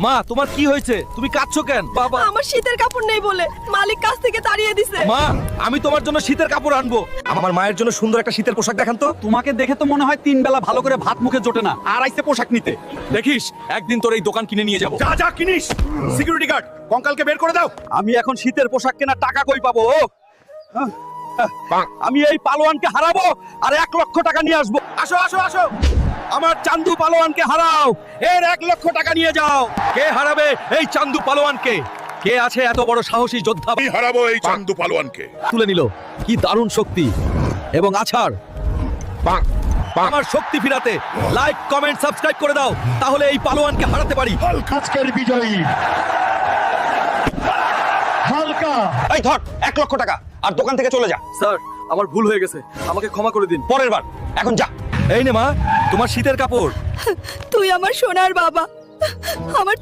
মা তোমার কি হয়েছে? তুমি কাঁদছো কেন? বাবা আমার শীতের কাপড় নেই বলে মালিক কাছ থেকে তাড়িয়ে দিছে। মা আমি তোমার জন্য শীতের কাপড় আনবো। আমার মায়ের জন্য সুন্দর একটা শীতের পোশাক দেখান তো। তোমাকে দেখে তো মনে হয় 3 বেলা ভালো করে ভাত মুখে জোটে না আর আইছে পোশাক নিতে। দেখিস একদিন তোর এই দোকান কিনে নিয়ে যাবো। যা যা কিনিস। সিকিউরিটি গার্ড কঙ্কালকে বের করে দাও। আমি এখন শীতের পোশাক কেনার টাকা কই পাবো? আমি এই পালোয়ানকে হারাবো আর 1 লক্ষ টাকা নিয়ে আসবো। আসো আসো আসো। আমার চান্দু পালোয়ানকে হারাও, এর 1 লক্ষ টাকা নিয়ে যাও। কে হারাবে এই চান্দু পালোয়ানকে? কে আছে এত বড় সাহসী যোদ্ধা? আমি হারাবো এই চান্দু পালোয়ানকে। তুলে নিল, কি দারুণ শক্তি এবং আছাড়। আমার শক্তি ফিরাতে লাইক কমেন্ট সাবস্ক্রাইব করে দাও, তাহলে এই পালোয়ানকে হারাতে পারি। আজকের বিজয়ী হালকা। এই ধর 1 লক্ষ টাকা আর দোকান থেকে চলে যা। স্যার আমার ভুল হয়ে গেছে, আমাকে ক্ষমা করে দিন। পরের বার, এখন যা। এই নে মা, তোমার শীতের কাপড়। তুই আমার সোনার বাবা, আমার